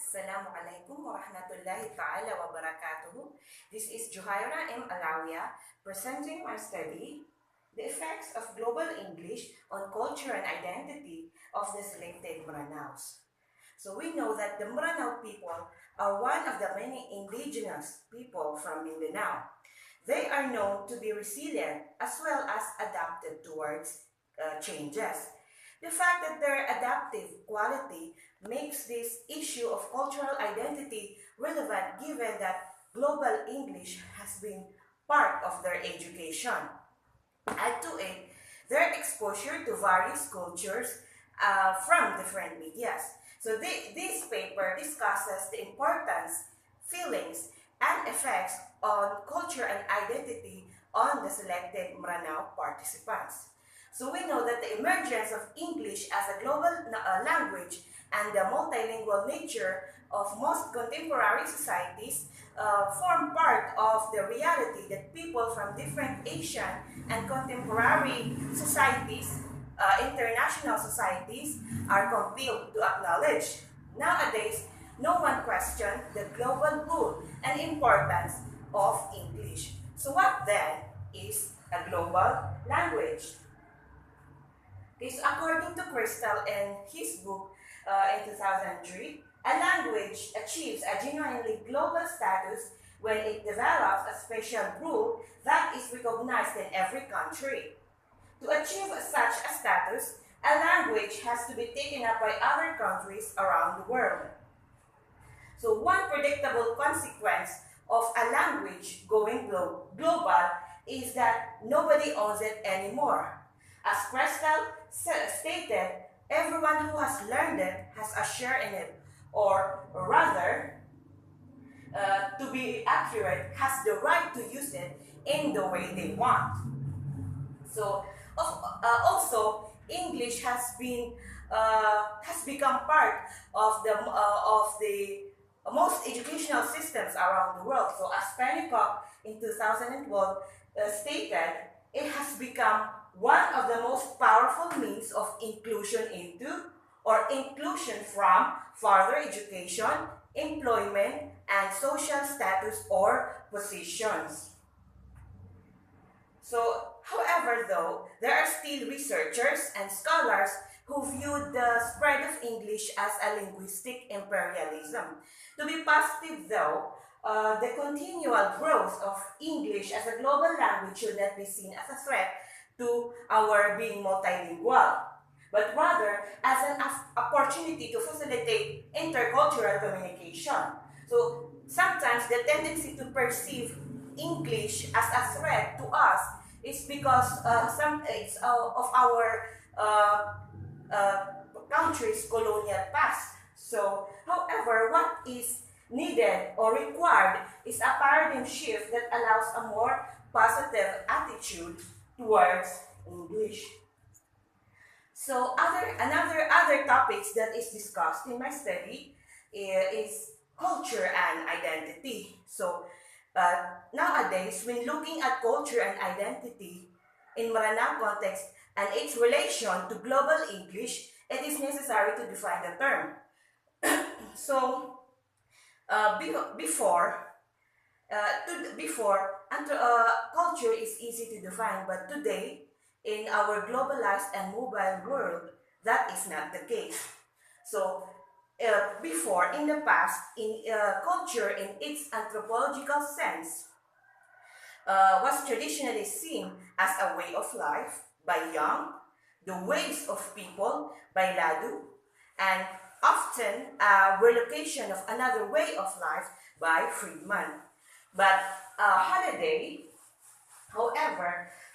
Assalamualaikum warahmatullahi ta'ala wabarakatuh. This is Juhairah M Alauya presenting my study, The Effects of Global English on Culture and Identity of the Selected Meranaws. So we know that the Meranaw people are one of the many indigenous people from Mindanao. They are known to be resilient as well as adapted towards changes. The fact that their adaptive quality makes this issue of cultural identity relevant given that global English has been part of their education. Add to it their exposure to various cultures from different medias. So this paper discusses the importance, feelings, and effects on culture and identity on the selected Meranaw participants. So we know that the emergence of English as a global language and the multilingual nature of most contemporary societies form part of the reality that people from different Asian and contemporary societies, international societies, are compelled to acknowledge. Nowadays, no one questions the global role and importance of English. So what then is a global language? So according to Crystal in his book in 2003, a language achieves a genuinely global status when it develops a special rule that is recognized in every country. To achieve such a status, a language has to be taken up by other countries around the world. So one predictable consequence of a language going global is that nobody owns it anymore. As Crystal stated, everyone who has learned it has a share in it, or rather, to be accurate, has the right to use it in the way they want. So, also, English has become part of the most educational systems around the world. So, as Pennycock in 2012 stated, it has become one of the most powerful means of inclusion into or inclusion from further education, employment, and social status or positions. So, however, though, there are still researchers and scholars who view the spread of English as a linguistic imperialism. To be positive, though, the continual growth of English as a global language should not be seen as a threat to our being multilingual, but rather as an opportunity to facilitate intercultural communication. So sometimes the tendency to perceive English as a threat to us is because of our country's colonial past. So, however, what is needed or required is a paradigm shift that allows a more positive attitude towards English. So other topics that is discussed in my study is culture and identity. So nowadays, when looking at culture and identity in Meranaw context and its relation to global English, it is necessary to define the term. So culture is easy to define, but today, in our globalized and mobile world, that is not the case. So, before, in the past, culture in its anthropological sense was traditionally seen as a way of life by Young, the ways of people by Ladu, and often a relocation of another way of life by Friedman. But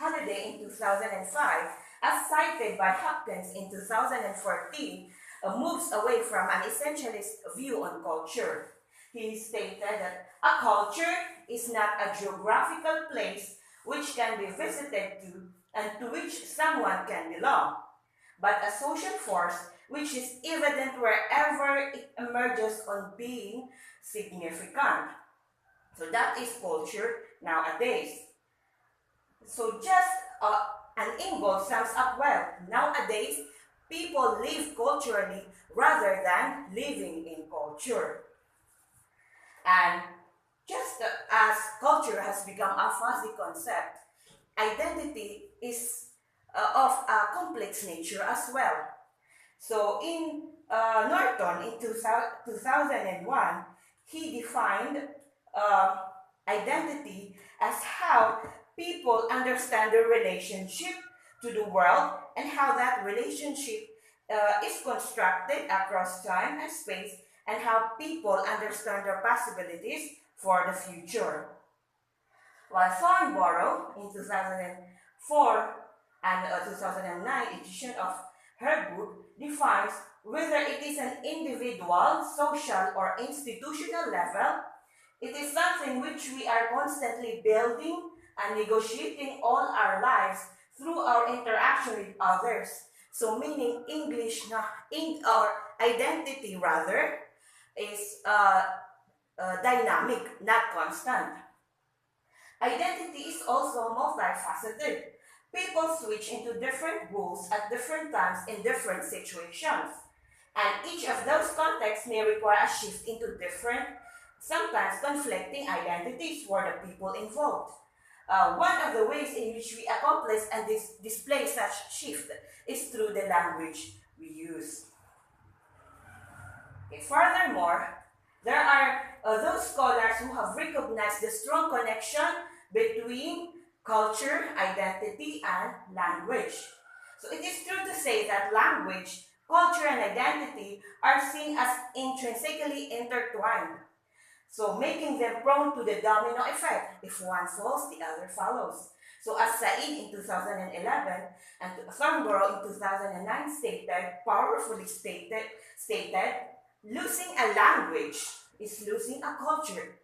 Holiday in 2005, as cited by Hopkins in 2014, moves away from an essentialist view on culture. He stated that a culture is not a geographical place which can be visited to and to which someone can belong, but a social force which is evident wherever it emerges on being significant. So that is culture nowadays. So just an Ingold sums up well. Nowadays, people live culturally rather than living in culture. And just as culture has become a fuzzy concept, identity is of a complex nature as well. So in Norton in 2001, he defined uh, identity as how people understand their relationship to the world and how that relationship is constructed across time and space and how people understand their possibilities for the future. While Thornborough in 2004 and 2009 edition of her book defines whether it is an individual, social, or institutional level, it is something which we are constantly building and negotiating all our lives through our interaction with others. So meaning English, in our identity rather, is dynamic, not constant. Identity is also multifaceted. People switch into different roles at different times in different situations. And each of those contexts may require a shift into different, sometimes conflicting identities for the people involved. One of the ways in which we accomplish and display such shift is through the language we use. Okay, furthermore, there are those scholars who have recognized the strong connection between culture, identity, and language. So it is true to say that language, culture, and identity are seen as intrinsically intertwined, so making them prone to the domino effect. If one falls, the other follows. So as Said in 2011 and Thornborough in 2009 powerfully stated, losing a language is losing a culture,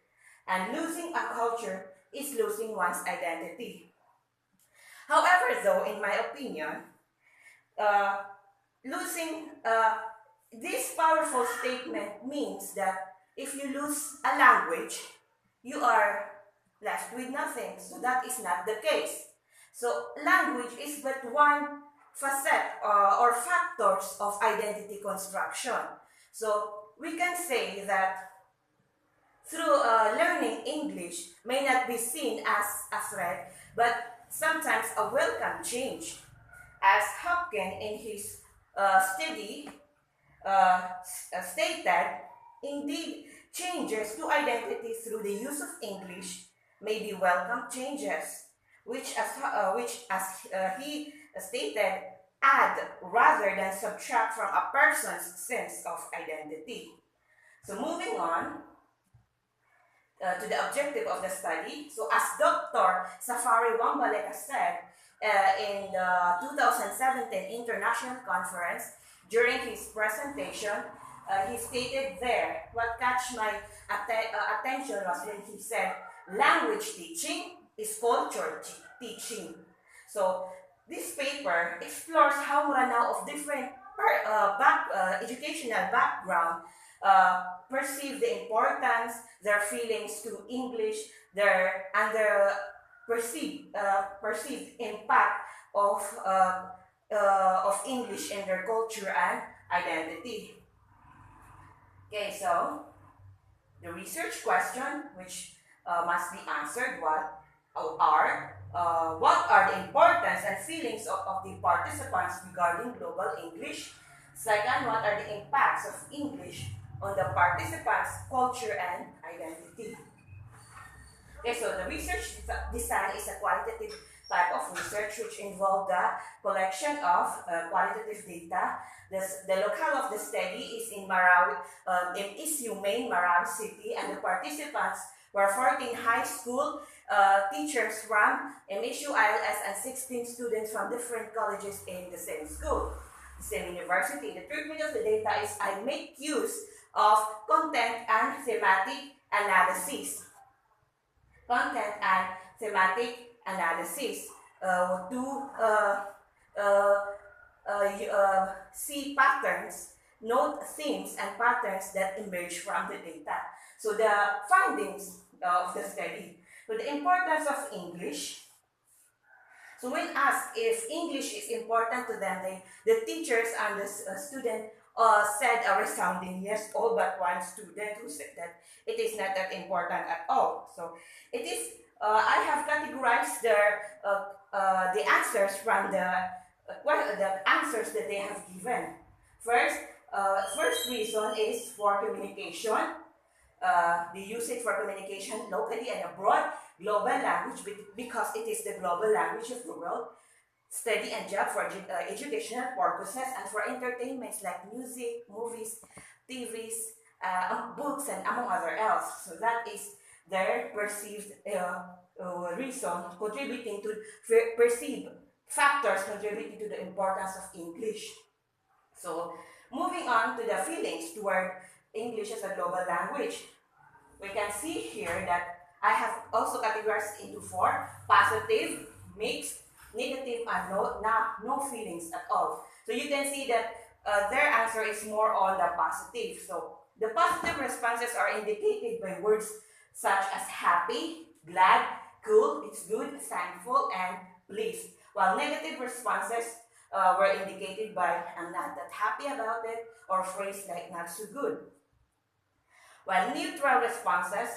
and losing a culture is losing one's identity. However, though, in my opinion, losing this powerful statement means that if you lose a language, you are left with nothing. So that is not the case. So language is but one facet or factors of identity construction. So we can say that through learning English may not be seen as a threat, but sometimes a welcome change. As Hopkins in his study stated, indeed, changes to identity through the use of English may be welcome changes, which as he stated, add rather than subtract from a person's sense of identity. So moving on, to the objective of the study. So as Dr. Safari Wambaleka said in the 2017 International Conference, during his presentation, he stated there, what catch my attention was when he said, language teaching is culture teaching. So this paper explores how Meranaws of different educational background perceive the importance, their feelings to English, their perceived impact of English in their culture and identity. Okay, so the research question, which must be answered, what are the importance and feelings of the participants regarding global English? Second, what are the impacts of English on the participants' culture and identity? Okay, so the research design is a qualitative type of research which involved the collection of qualitative data. The locale of the study is in East Humane, Meranaws City, and the participants were 14 high school teachers from MSU ILS and 16 students from different colleges in the same school, the same university. The treatment of the data is I make use of content and thematic analysis. Content and thematic analysis to see patterns, note themes and patterns that emerge from the data. So the findings of the study. So the importance of English. So when asked if English is important to them, the teachers and the student said a resounding yes, all but one student who said that it is not that important at all. So it is, I have categorized the answers from the answers that they have given. First reason is for communication. They use it for communication locally and abroad, global language because it is the global language of the world, study and job for educational purposes, and for entertainments like music, movies, TVs, books, and among other else. So that is their perceived reason contributing to perceived factors contributing to the importance of English. So moving on to the feelings toward English as a global language, we can see here that I have also categorized into four: positive, mixed, negative, and no feelings at all. So you can see that their answer is more on the positive. So the positive responses are indicated by words such as happy, glad, cool, it's good, thankful, and pleased. While negative responses were indicated by I'm not that happy about it, or phrase like not so good. While neutral responses,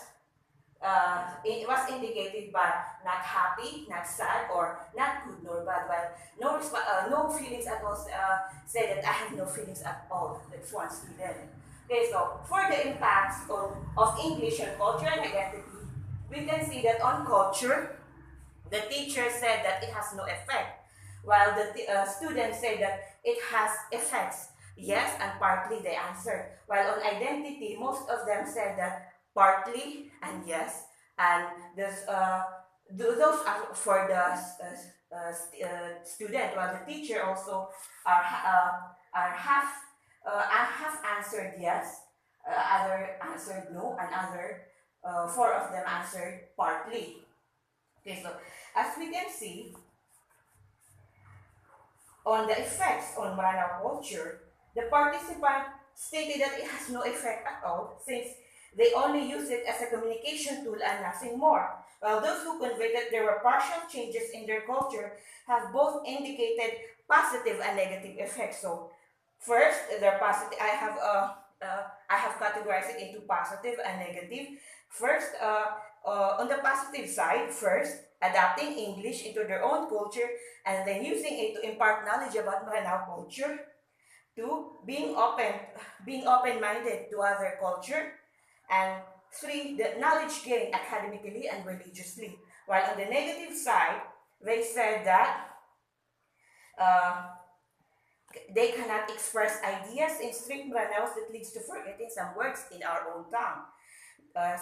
it was indicated by not happy, not sad, or not good nor bad. While no feelings at all say that I have no feelings at all. That's one student. Okay, so for the impacts of English on culture and identity, we can see that on culture, the teacher said that it has no effect, while the students said that it has effects. Yes, and partly they answered. While on identity, most of them said that partly and yes, and those are for the student, while the teacher also are half answered yes, other answered no, and other four of them answered partly. Okay, so as we can see, on the effects on Meranaw culture, the participant stated that it has no effect at all since they only use it as a communication tool and nothing more. While those who conveyed that there were partial changes in their culture have both indicated positive and negative effects. So first, the positive, I have categorized it into positive and negative. First, on the positive side, first, adapting English into their own culture and then using it to impart knowledge about Meranaw culture. Two, being open-minded to other culture. And three, the knowledge gained academically and religiously. While on the negative side, they said that they cannot express ideas in strict Meranaws that leads to forgetting some words in our own tongue.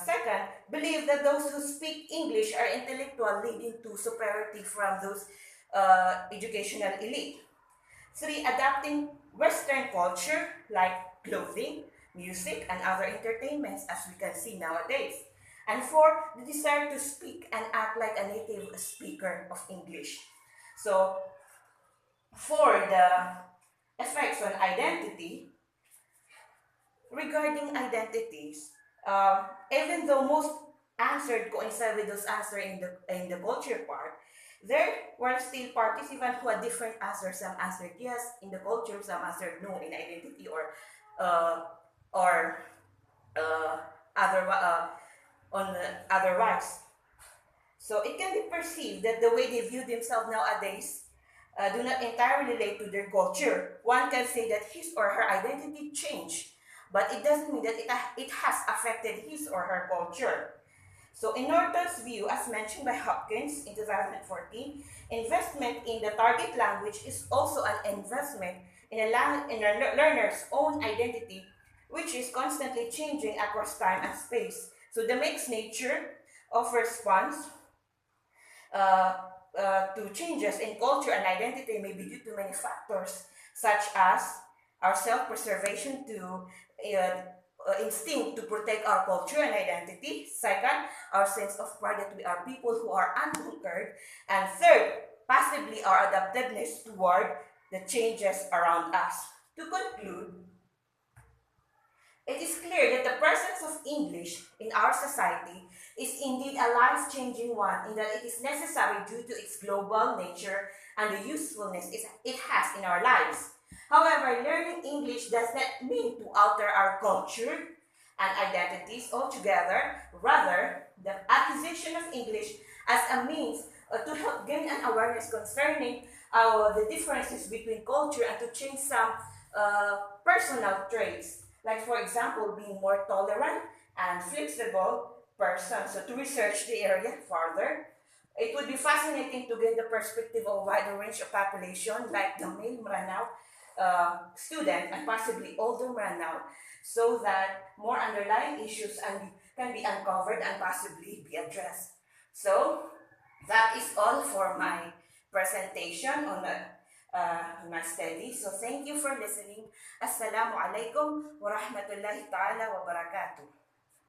Second, believe that those who speak English are intellectual, leading to superiority from those educational elite. Three, adapting Western culture like clothing, music, and other entertainments as we can see nowadays. And four, the desire to speak and act like a native speaker of English. So, for the effects on identity, regarding identities, even though most answered coincide with those answered in the culture part, there were still participants who had different answers. Some answered yes in the culture, some answered no in identity, or on the otherwise. So it can be perceived that the way they view themselves nowadays do not entirely relate to their culture. One can say that his or her identity changed, but it doesn't mean that it has affected his or her culture. So in Norton's view, as mentioned by Hopkins in 2014, investment in the target language is also an investment in a learner's own identity, which is constantly changing across time and space. So the mixed nature of response to changes in culture and identity may be due to many factors, such as our self-preservation to instinct to protect our culture and identity. Second, our sense of pride that we are people who are unconquered. And third, possibly our adaptiveness toward the changes around us. To conclude, it is clear that the presence of English in our society is indeed a life-changing one in that it is necessary due to its global nature and the usefulness it has in our lives. However, learning English does not mean to alter our culture and identities altogether. Rather, the acquisition of English as a means to help gain an awareness concerning the differences between culture and to change some personal traits. Like, for example, being more tolerant and flexible person. So, to research the area further, it would be fascinating to get the perspective of a wider range of population, like the male Meranaw student and possibly older Meranaw, so that more underlying issues can be uncovered and possibly be addressed. So that is all for my presentation on my study. So thank you for listening. Assalamu alaikum wa rahmatullahi ta'ala wa barakatuh.